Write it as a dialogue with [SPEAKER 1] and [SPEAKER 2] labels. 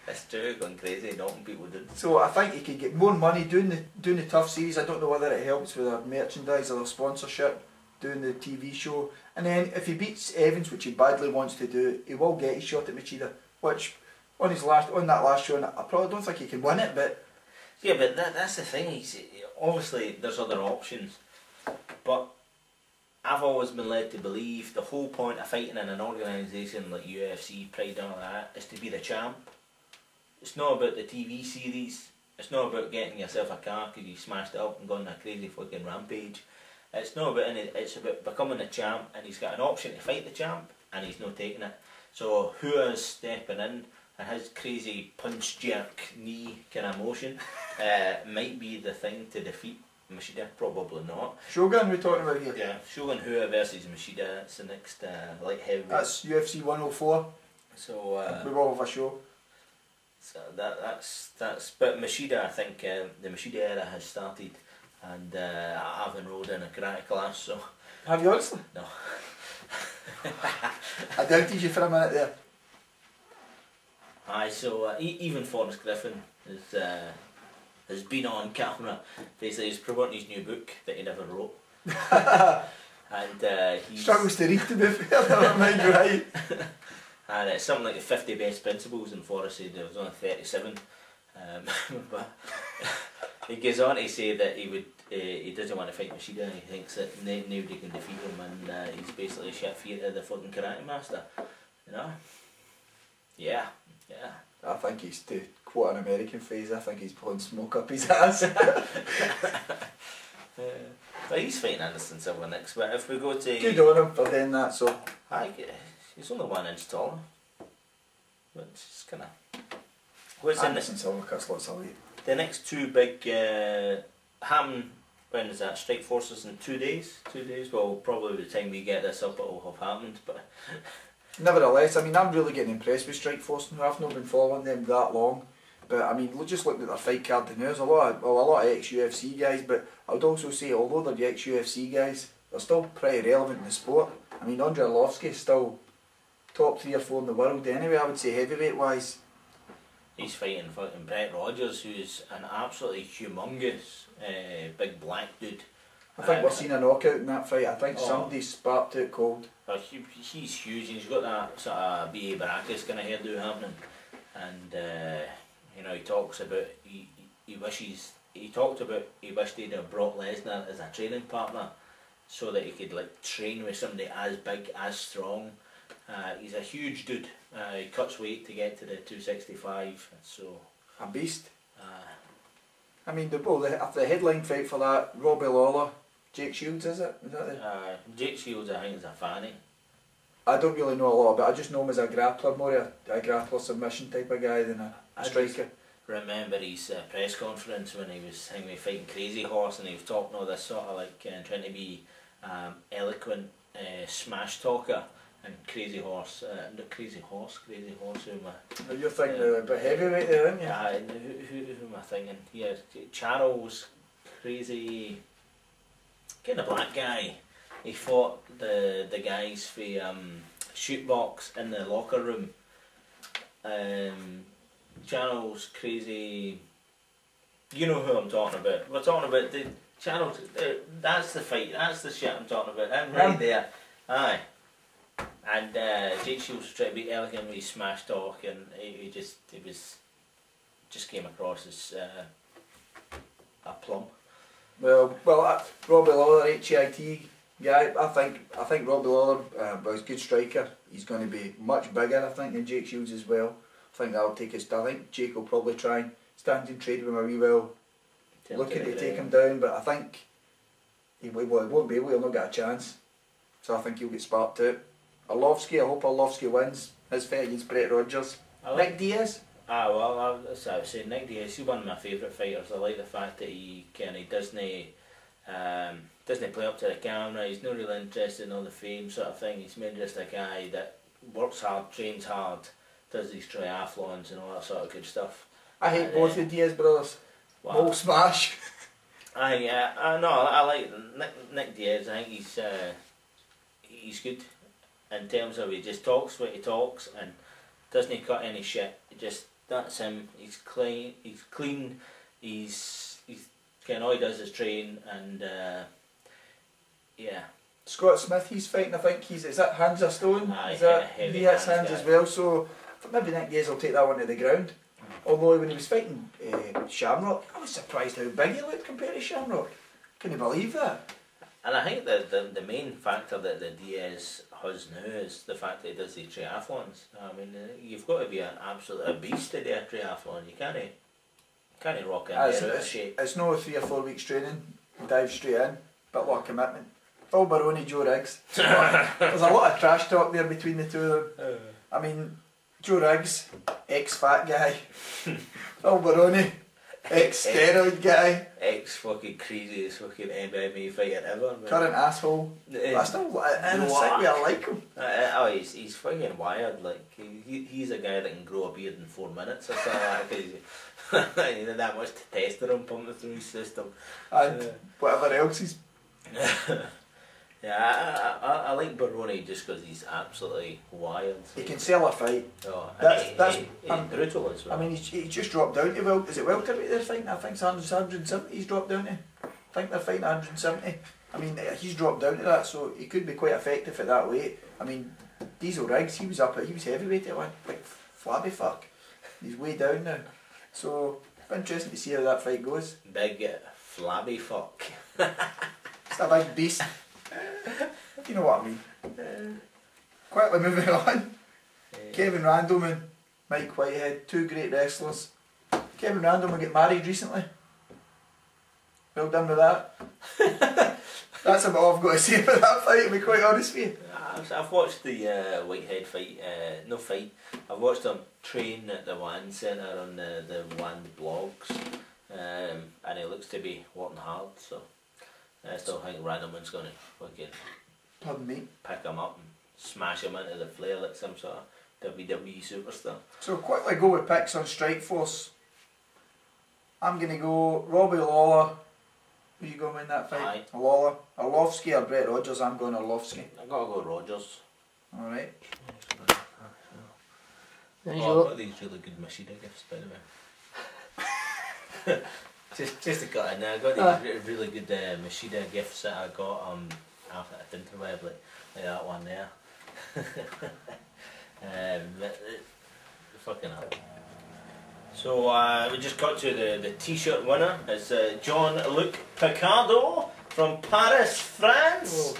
[SPEAKER 1] It's true, going crazy, knocking people down.
[SPEAKER 2] So I think he could get more money doing the tough series. I don't know whether it helps with their merchandise or their sponsorship, doing the TV show. And then if he beats Evans, which he badly wants to do, he will get his shot at Machida. Which on that last show, I probably don't think he can win it, but
[SPEAKER 1] yeah, but that's the thing. Obviously there's other options, but I've always been led to believe the whole point of fighting in an organisation like UFC, Pride and all that is to be the champ. It's not about the TV series, it's not about getting yourself a car because you smashed it up and gone on a crazy fucking rampage. It's not about any, it's about becoming a champ, and he's got an option to fight the champ and he's not taking it. So who is stepping in and his crazy punch jerk knee kind of motion might be the thing to defeat Machida? Probably not.
[SPEAKER 2] Shogun we're talking about here.
[SPEAKER 1] Yeah, Shogun Hua versus Machida. That's the next light heavyweight.
[SPEAKER 2] That's UFC 104.
[SPEAKER 1] So
[SPEAKER 2] we will have a show.
[SPEAKER 1] So that's but Machida, I think the Machida era has started, and I haven't rolled in a karate class, so.
[SPEAKER 2] Have you honestly?
[SPEAKER 1] No.
[SPEAKER 2] I doubted you for a minute there.
[SPEAKER 1] Aye, so even Forrest Griffin has been on camera. Basically, he's promoting his new book that he never wrote. And he
[SPEAKER 2] struggles to read, to be fair, never mind, right.
[SPEAKER 1] And it's something like the 50 best principles, and Forrest said there was only 37. But he goes on to say that he doesn't want to fight Machida. He thinks that nobody can defeat him, and he's basically shit feet of the fucking karate master. You know? Yeah, yeah.
[SPEAKER 2] I think he's, to quote an American phrase, I think he's blowing smoke up his ass.
[SPEAKER 1] But he's fighting Anderson Silva next. But if we go to...
[SPEAKER 2] Good on him for doing that, so...
[SPEAKER 1] He's only 1 inch taller. But it's kind of... What's
[SPEAKER 2] Anderson Silva cuts lots of weight.
[SPEAKER 1] The next two big... happen, when is that? Strike Forces in 2 days? 2 days? Well, probably by the time we get this up it will have happened, but...
[SPEAKER 2] Nevertheless, I mean, I'm really getting impressed with Strike Force. I've not been following them that long, but I mean, just looking at their fight card now, there's a lot of ex-UFC guys, but I would also say, although they're ex-UFC guys, they're still pretty relevant in the sport. I mean, Andrei Arlovsky is still top 3 or 4 in the world anyway, I would say, heavyweight-wise.
[SPEAKER 1] He's fighting fucking Brett Rogers, who's an absolutely humongous big black dude.
[SPEAKER 2] I think we're seeing a knockout in that fight. I think somebody sparked it cold.
[SPEAKER 1] He's huge. He's got that sort of B.A. Baracus kind of hairdo happening, and you know, he talks about he wished he'd have brought Lesnar as a training partner, so that he could like train with somebody as big, as strong. He's a huge dude. He cuts weight to get to the 265. So
[SPEAKER 2] a beast. I mean, the headline fight for that, Robbie Lawler, Jake Shields, is it? Is that the...
[SPEAKER 1] Jake Shields, I think, is a fanny.
[SPEAKER 2] I don't really know a lot about it. I just know him as a grappler, more a grappler submission type of guy than a striker.
[SPEAKER 1] I remember his press conference when he was fighting Crazy Horse, and he was talking all this sort of like trying to be eloquent smash talker. And Crazy Horse, Crazy Horse, who am I?
[SPEAKER 2] You're thinking about heavyweight there, aren't you?
[SPEAKER 1] Yeah, who am I thinking? Yeah, Charles, crazy, kind of black guy. He fought the guys for shootbox in the locker room. Charles, crazy. You know who I'm talking about. We're talking about the Charles. That's the fight. That's the shit I'm talking about. I'm right there. Aye. And Jake Shields was trying to be elegant with his smash talk, and he just came across as a plum.
[SPEAKER 2] Well, Robbie Lawler, HIT guy. I think Robbie Lawler, he's a good striker. He's going to be much bigger, I think, than Jake Shields as well. I think that'll take his. I think Jake will probably try and stand and trade with him a wee while, looking to take him down. But I think he won't be able. He'll not get a chance. So I think he'll get sparked out. Arlovsky, I hope Arlovsky wins his fight against Brett Rogers. Nick Diaz?
[SPEAKER 1] Well, that's what I was saying. Nick Diaz, he's one of my favourite fighters. I like the fact that he doesn't play up to the camera. He's not really interested in all the fame sort of thing. He's mainly just a guy that works hard, trains hard, does these triathlons and all that sort of good stuff.
[SPEAKER 2] I hate both the Diaz brothers. Whole smash.
[SPEAKER 1] I like Nick Diaz. I think he's good. in terms of he just talks what he talks and doesn't cut any shit. That's him. He's clean. He's kind of all he does is train and yeah.
[SPEAKER 2] Scott Smith, he's fighting. I think is that hands of stone?
[SPEAKER 1] Aye,
[SPEAKER 2] Is that
[SPEAKER 1] heavy
[SPEAKER 2] he hits hands
[SPEAKER 1] guy.
[SPEAKER 2] as well? So maybe Nick Gase will take that one to the ground. Although when he was fighting Shamrock, I was surprised how big he looked compared to Shamrock. Can you believe that?
[SPEAKER 1] And I think the main factor that the Diaz has now is the fact that he does these triathlons. I mean, you've got to be an absolute beast to do a triathlon. You can't rock in there out of shape.
[SPEAKER 2] It's no 3 or 4 weeks training, dive straight in, but a lot of commitment. Phil Baroni, Joe Riggs. There's a lot of trash talk there between the two of them. I mean, Joe Riggs, ex-fat guy. Phil Baroni, ex-steroid guy.
[SPEAKER 1] Ex-fucking craziest fucking MMA fighter ever. Man.
[SPEAKER 2] Current asshole. I still, in a sick way, I like him.
[SPEAKER 1] He's fucking wired. Like he's a guy that can grow a beard in 4 minutes or something like that. He had that much testosterone pumping through his system.
[SPEAKER 2] And whatever else he's...
[SPEAKER 1] Yeah, I like Baroni just because he's absolutely wired.
[SPEAKER 2] He can sell a fight.
[SPEAKER 1] Oh,
[SPEAKER 2] That's
[SPEAKER 1] he's brutal as well.
[SPEAKER 2] I mean, he just dropped down to is it welterweight they're fighting? I think it's 170 he's dropped down to. I think they're fighting 170. I mean, he's dropped down to that, so he could be quite effective at that weight. I mean, Diesel Riggs, he was heavyweight at one, like flabby fuck. He's way down now. So, it's interesting to see how that fight goes.
[SPEAKER 1] Big flabby fuck.
[SPEAKER 2] It's a big beast. You know what I mean. Quickly moving on. Kevin Randleman, Mike Whitehead, 2 great wrestlers. Kevin Randleman got married recently. Well done with that. That's about all I've got to say about that fight, to be quite honest with you.
[SPEAKER 1] I've watched the Whitehead fight, no fight. I've watched him train at the WAN Centre on the WAN blogs, and he looks to be working hard, so I still think Randleman's going to fucking
[SPEAKER 2] Pardon me.
[SPEAKER 1] pick him up and smash him into the flare like some sort of WWE superstar.
[SPEAKER 2] So quickly go with picks on Strikeforce. I'm going to go Robbie Lawler. Who you going to win that fight?
[SPEAKER 1] Aye.
[SPEAKER 2] Lawler. Arlovsky or Brett Rogers? I'm going Arlovsky.
[SPEAKER 1] I've got to go Rogers.
[SPEAKER 2] Alright.
[SPEAKER 1] I've got these really good machida gifts, by the way. just to cut in there, I got these really good machida gifts that I got after a Tinterweb, like that one there. Fucking hell. So we just got to the t-shirt winner. It's Jean-Luc Picardo from Paris, France.